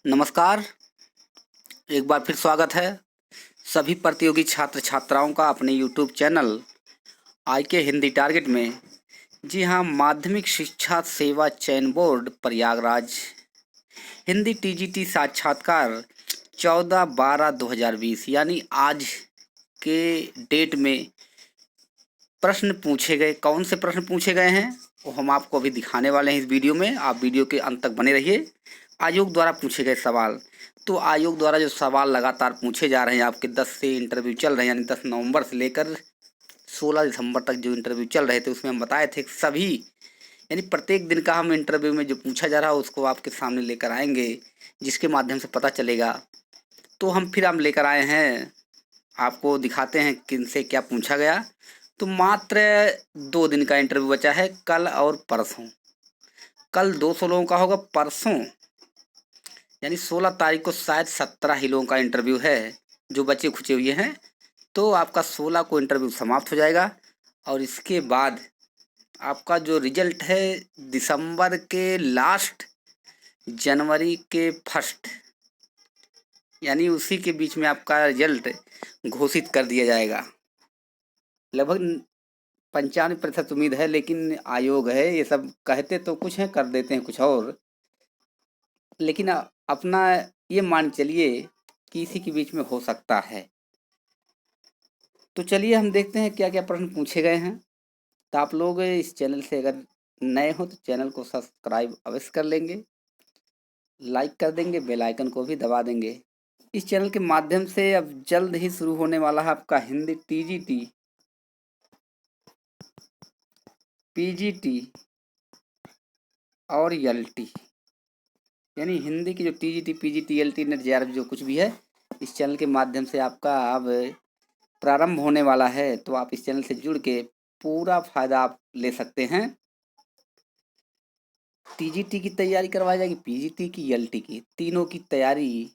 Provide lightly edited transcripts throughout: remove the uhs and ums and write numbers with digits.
नमस्कार। एक बार फिर स्वागत है सभी प्रतियोगी छात्र छात्राओं का अपने YouTube channel IK Hindi target में। जी हाँ, माध्यमिक शिक्षा सेवा चयन बोर्ड प्रयागराज हिंदी TGT साक्षात्कार 14/12/2020 यानी आज के डेट में प्रश्न पूछे गए। कौन से प्रश्न पूछे गए हैं वो हम आपको अभी दिखाने वाले हैं इस वीडियो में। आप वीडियो के अंत तक बने रहिए। आयोग द्वारा पूछे गए सवाल। तो आयोग द्वारा जो सवाल लगातार पूछे जा रहे हैं, आपके 10 से इंटरव्यू चल रहे हैं, यानी 10 नवंबर से लेकर 16 दिसंबर तक जो इंटरव्यू चल रहे थे, उसमें हम बताए थे कि सभी यानी प्रत्येक दिन का हम इंटरव्यू में जो पूछा जा रहा है उसको आपके सामने लेकर आएंगे, जिसके माध्यम से पता चलेगा। तो हम लेकर आए हैं, आपको दिखाते हैं किनसे क्या पूछा गया। तो मात्र 2 दिन का इंटरव्यू बचा है, कल और परसों। कल 200 लोगों का होगा, परसों यानी 16 तारीख को शायद 17 ही लोगों का इंटरव्यू है जो बचे खुचे हुए हैं। तो आपका 16 को इंटरव्यू समाप्त हो जाएगा और इसके बाद आपका जो रिजल्ट है दिसंबर के लास्ट, जनवरी के फर्स्ट, यानी उसी के बीच में आपका रिजल्ट घोषित कर दिया जाएगा। लगभग 95% उम्मीद है, लेकिन आयोग है, ये सब कहते तो कुछ है, कर देते हैं कुछ और। लेकिन अपना ये मान चलिए कि इसी के बीच में हो सकता है। तो चलिए हम देखते हैं क्या क्या प्रश्न पूछे गए हैं। तो आप लोग इस चैनल से अगर नए हो तो चैनल को सब्सक्राइब अवश्य कर लेंगे, लाइक कर देंगे, बेल आइकन को भी दबा देंगे। इस चैनल के माध्यम से अब जल्द ही शुरू होने वाला है आपका हिंदी TGT, PGT और LT, यानी हिंदी की जो TGT, PGT, LT, net, JRF जो कुछ भी है, इस चैनल के माध्यम से आपका अब प्रारंभ होने वाला है। तो आप इस चैनल से जुड़ के पूरा फायदा आप ले सकते हैं। TGT की तैयारी करवाई जाएगी, PGT की, LT की, तीनों की तैयारी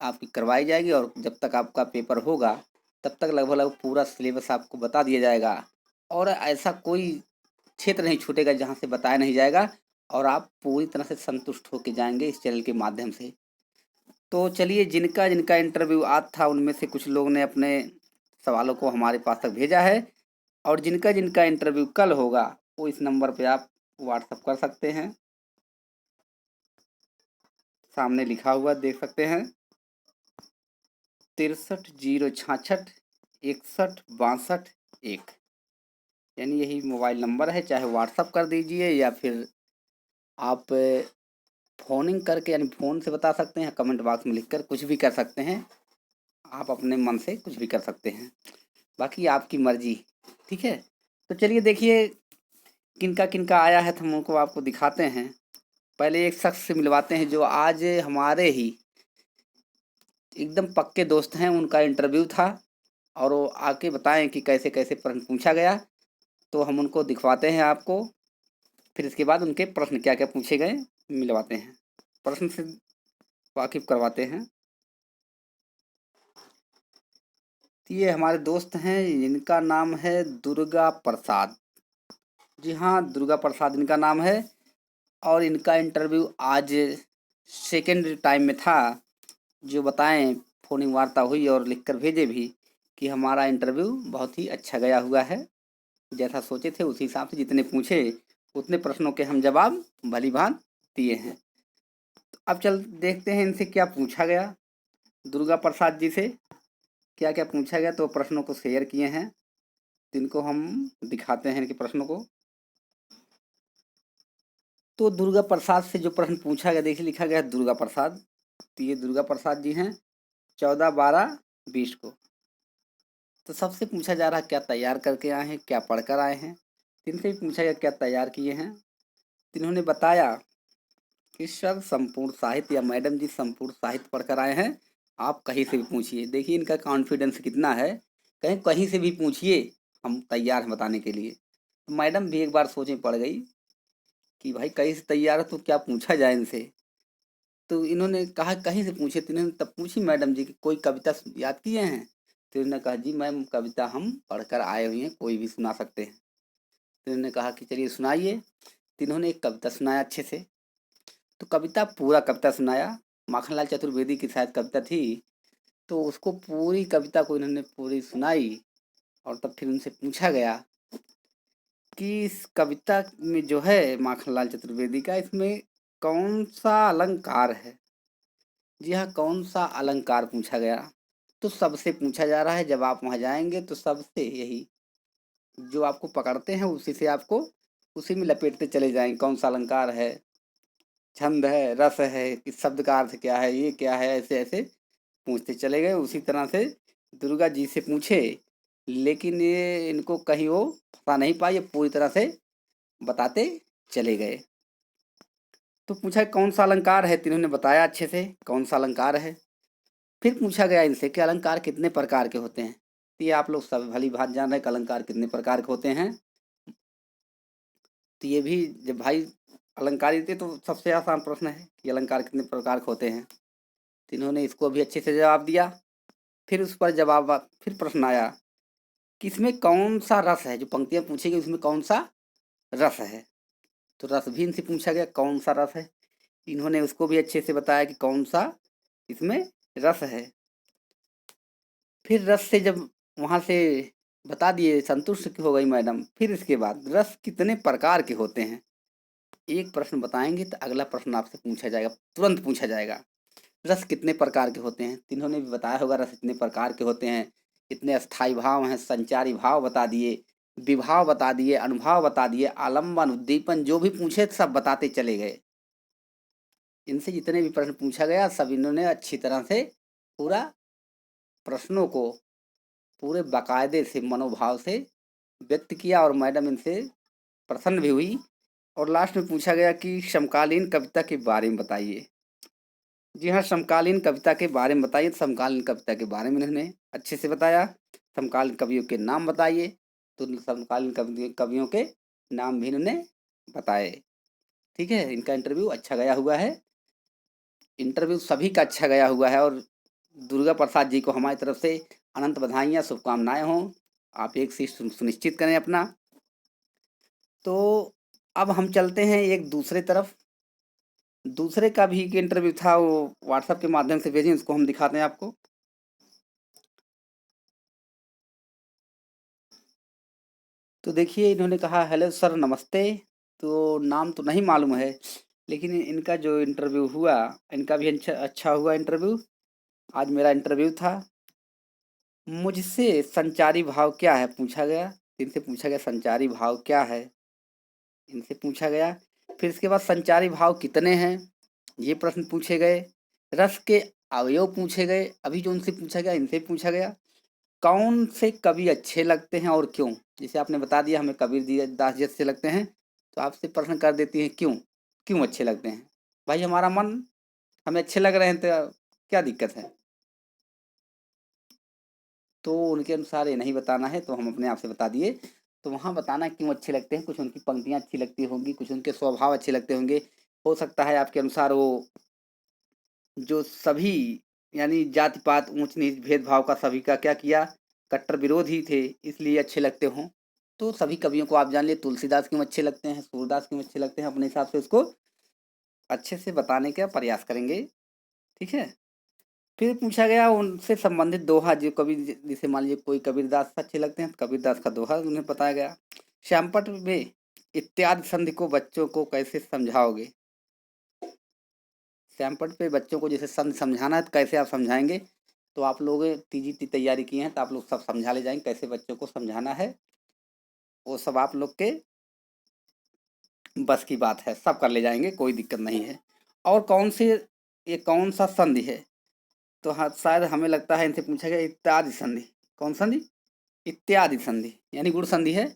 आपकी करवाई जाएगी। और जब तक आपका पेपर होगा तब तक लगभग पूरा सिलेबस आपको बता दिया जाएगा और ऐसा कोई क्षेत्र नहीं छूटेगा जहाँ से बताया नहीं जाएगा और आप पूरी तरह से संतुष्ट होकर जाएंगे इस चैनल के माध्यम से। तो चलिए, जिनका जिनका इंटरव्यू आज था उनमें से कुछ लोग ने अपने सवालों को हमारे पास तक भेजा है और जिनका जिनका इंटरव्यू कल होगा वो इस नंबर पे आप व्हाट्सअप कर सकते हैं। सामने लिखा हुआ देख सकते हैं, 63 066 61 62 1, यानी यही मोबाइल नंबर है। चाहे व्हाट्सअप कर दीजिए या फिर आप फ़ोनिंग करके, यानी फ़ोन से बता सकते हैं, कमेंट बॉक्स में लिखकर कुछ भी कर सकते हैं। आप अपने मन से कुछ भी कर सकते हैं, बाकी आपकी मर्जी। ठीक है, तो चलिए देखिए किनका किनका आया है, तो हम उनको आपको दिखाते हैं। पहले एक शख्स से मिलवाते हैं जो आज हमारे ही एकदम पक्के दोस्त हैं, उनका इंटरव्यू था और वो आके बताएं कि कैसे कैसे प्रश्न पूछा गया। तो हम उनको दिखवाते हैं आपको, फिर इसके बाद उनके प्रश्न क्या क्या पूछे गए मिलवाते हैं, प्रश्न से वाकिफ करवाते हैं। ये हमारे दोस्त हैं, इनका नाम है दुर्गा प्रसाद। जी हाँ, दुर्गा प्रसाद इनका नाम है और इनका इंटरव्यू आज सेकेंड टाइम में था। जो बताएं, फ़ोनिंग वार्ता हुई और लिखकर भेजे भी कि हमारा इंटरव्यू बहुत ही अच्छा गया हुआ है। जैसा सोचे थे उसी हिसाब से जितने पूछे उतने प्रश्नों के हम जवाब भली भांति दिए हैं। तो अब चल देखते हैं इनसे क्या पूछा गया। दुर्गा प्रसाद जी से क्या क्या पूछा गया, तो प्रश्नों को शेयर किए हैं, जिनको हम दिखाते हैं इनके प्रश्नों को। तो दुर्गा प्रसाद से जो प्रश्न पूछा गया, देखिए लिखा गया है दुर्गा प्रसाद। तो ये दुर्गा प्रसाद जी हैं, 14/12/20 को। तो सबसे पूछा जा रहा है क्या तैयार करके आए हैं, क्या पढ़कर आए हैं। इनसे भी पूछा गया क्या तैयार किए हैं। तो इन्होंने बताया कि सर संपूर्ण साहित्य, या मैडम जी संपूर्ण साहित्य पढ़कर आए हैं, आप कहीं से भी पूछिए। देखिए इनका कॉन्फिडेंस कितना है, कहीं कहीं से भी पूछिए, हम तैयार हैं बताने के लिए। तो मैडम भी एक बार सोचें पड़ गई कि भाई कहीं से तैयार है तो क्या पूछा जाए इनसे। तो इन्होंने कहा कहीं से पूछे। तो इन्होंने तब पूछी मैडम जी कि कोई कविता याद किए हैं। तो इन्होंने कहा जी मैम, कविता हम पढ़कर आए हुए हैं, कोई भी सुना सकते हैं। तो इन्होंने कहा कि चलिए सुनाइए। तो इन्होंने एक कविता सुनाया अच्छे से। तो कविता पूरा कविता सुनाया। माखनलाल चतुर्वेदी की शायद कविता थी, तो उसको पूरी कविता को इन्होंने पूरी सुनाई। और तब फिर उनसे पूछा गया कि इस कविता में जो है माखनलाल चतुर्वेदी का, इसमें कौन सा अलंकार है। जी हाँ, कौन सा अलंकार पूछा गया। तो सबसे पूछा जा रहा है, जब आप वहाँ जाएंगे तो सबसे यही जो आपको पकड़ते हैं उसी से आपको उसी में लपेटते चले जाएंगे। कौन सा अलंकार है, छंद है, रस है, इस शब्द का अर्थ क्या है, ये क्या है, ऐसे ऐसे पूछते चले गए। उसी तरह से दुर्गा जी से पूछे, लेकिन ये इनको कहीं वो पता नहीं पाई, ये पूरी तरह से बताते चले गए। तो पूछा कौन सा अलंकार है, तो इन्होंने बताया अच्छे से कौन सा अलंकार है। फिर पूछा गया इनसे कि अलंकार कितने प्रकार के होते हैं। तो ये आप लोग सब भली भात जान रहे हैं कि अलंकार कितने प्रकार के होते हैं। तो ये भी जब भाई अलंकार थे तो सबसे आसान प्रश्न है कि अलंकार कितने प्रकार के होते हैं। तो इन्होंने इसको भी अच्छे से जवाब दिया। फिर उस पर जवाब फिर प्रश्न आया कि इसमें कौन सा रस है, जो पंक्तियाँ पूछी गई उसमें कौन सा रस है। तो रस भी इनसे पूछा गया कौन सा रस है। इन्होंने उसको भी अच्छे से बताया कि कौन सा इसमें रस है। फिर रस से जब वहाँ से बता दिए, संतुष्ट हो गई मैडम। फिर इसके बाद रस कितने प्रकार के होते हैं, एक प्रश्न बताएंगे तो अगला प्रश्न आपसे पूछा जाएगा, तुरंत पूछा जाएगा। रस कितने प्रकार के होते हैं, इन्होंने भी बताया होगा रस इतने प्रकार के होते हैं। इतने अस्थाई भाव हैं, संचारी भाव बता दिए, विभाव बता दिए, अनुभाव बता दिए, आलम्बन, उद्दीपन, जो भी पूछे सब बताते चले गए। इनसे जितने भी प्रश्न पूछा गया सब इन्होंने अच्छी तरह से पूरा प्रश्नों को पूरे बाकायदे से मनोभाव से व्यक्त किया। और मैडम इनसे प्रसन्न भी हुई। और लास्ट में पूछा गया कि समकालीन कविता के बारे में बताइए। जी हाँ, समकालीन कविता के बारे में बताइए। समकालीन कविता के बारे में इन्होंने अच्छे से बताया। समकालीन कवियों के नाम बताइए, तो समकालीन कवियों के नाम भी इन्होंने बताए। ठीक है, इनका इंटरव्यू अच्छा गया हुआ है। इंटरव्यू सभी का अच्छा गया हुआ है। और दुर्गा प्रसाद जी को हमारी तरफ से अनंत बधाइयाँ, शुभकामनाएं हों। आप एक सीट सुनिश्चित करें अपना। तो अब हम चलते हैं एक दूसरे तरफ। दूसरे का भी एक इंटरव्यू था, वो व्हाट्सएप के माध्यम से भेजें, उसको हम दिखाते हैं आपको। तो देखिए इन्होंने कहा हेलो सर नमस्ते। तो नाम तो नहीं मालूम है, लेकिन इनका जो इंटरव्यू हुआ, इनका भी अच्छा हुआ इंटरव्यू। आज मेरा इंटरव्यू था। मुझसे संचारी भाव क्या है पूछा गया। इनसे पूछा गया संचारी भाव क्या है, इनसे पूछा गया। फिर इसके बाद संचारी भाव कितने हैं, ये प्रश्न पूछे गए। रस के अवयव पूछे गए, अभी जो उनसे पूछा गया इनसे पूछा गया। कौन से कवि अच्छे लगते हैं और क्यों। जैसे आपने बता दिया हमें कबीर दास जी अच्छे लगते हैं, तो आपसे प्रश्न कर देती हैं क्यों, क्यों अच्छे लगते हैं। भाई हमारा मन, हमें अच्छे लग रहे हैं तो क्या दिक्कत है। तो उनके अनुसार ये नहीं बताना है, तो हम अपने आप से बता दिए। तो वहाँ बताना क्यों अच्छे लगते हैं, कुछ उनकी पंक्तियाँ अच्छी लगती होंगी, कुछ उनके स्वभाव अच्छे लगते होंगे। हो सकता है आपके अनुसार वो जो सभी यानी जाति पात ऊंच नीच भेदभाव का सभी का क्या किया, कट्टर विरोध ही थे, इसलिए अच्छे लगते हों। तो सभी कवियों को आप जान लिए, तुलसीदास क्यों अच्छे लगते हैं, सूरदास क्यों अच्छे लगते हैं, अपने हिसाब से उसको अच्छे से बताने का प्रयास करेंगे। ठीक है। फिर पूछा गया उनसे संबंधित दोहा, जो कवि जैसे मान लीजिए कोई कबीरदास अच्छे लगते हैं, तो कबीरदास का दोहा उन्हें बताया गया। श्यामपट में इत्यादि संधि को बच्चों को कैसे समझाओगे। श्यामपट पे बच्चों को जैसे संधि समझाना है तो कैसे आप समझाएंगे। तो आप लोग टीजी की तैयारी किए हैं तो आप लोग सब समझा ले जाएंगे, कैसे बच्चों को समझाना है वो सब आप लोग के बस की बात है, सब कर ले जाएंगे, कोई दिक्कत नहीं है। और कौन से, ये कौन सा संधि है, तो हाँ शायद हमें लगता है इनसे पूछा गया इत्यादि संधि। कौन संधि, इत्यादि संधि यानी गुण संधि है।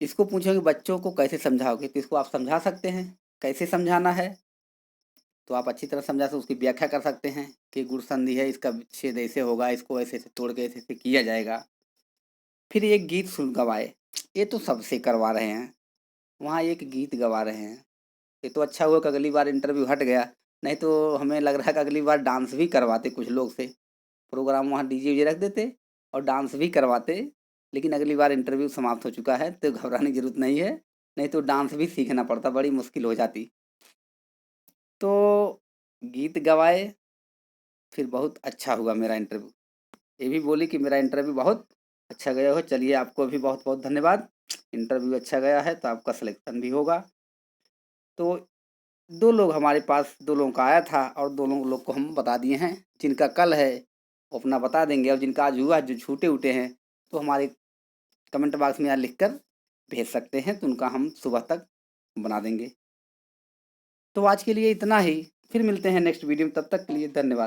इसको पूछेंगे बच्चों को कैसे समझाओगे, तो इसको आप समझा सकते हैं, कैसे समझाना है। तो आप अच्छी तरह समझा सकते, उसकी व्याख्या कर सकते हैं कि गुण संधि है, इसका छेद ऐसे होगा, इसको ऐसे ऐसे तोड़ के ऐसे ऐसे किया जाएगा। फिर एक गीत सुन गवाए, ये तो सबसे करवा रहे हैं, वहाँ एक गीत गवा रहे हैं। ये तो अच्छा हुआ कि अगली बार इंटरव्यू हट गया, नहीं तो हमें लग रहा है कि अगली बार डांस भी करवाते कुछ लोग से, प्रोग्राम वहाँ डीजे वीजे रख देते और डांस भी करवाते। लेकिन अगली बार इंटरव्यू समाप्त हो चुका है तो घबराने की जरूरत नहीं है, नहीं तो डांस भी सीखना पड़ता, बड़ी मुश्किल हो जाती। तो गीत गवाए, फिर बहुत अच्छा हुआ मेरा इंटरव्यू। ये भी बोली कि मेरा इंटरव्यू बहुत अच्छा गया हो। चलिए, आपको भी बहुत बहुत धन्यवाद। इंटरव्यू अच्छा गया है तो आपका सिलेक्शन भी होगा। तो 2 लोग हमारे पास, 2 लोगों का आया था और 2 लोग को हम बता दिए हैं। जिनका कल है वो अपना बता देंगे, और जिनका आज हुआ, जो छूटे उटे हैं, तो हमारे कमेंट बॉक्स में यहाँ लिख कर भेज सकते हैं, तो उनका हम सुबह तक बना देंगे। तो आज के लिए इतना ही, फिर मिलते हैं नेक्स्ट वीडियो में, तब तक के लिए धन्यवाद।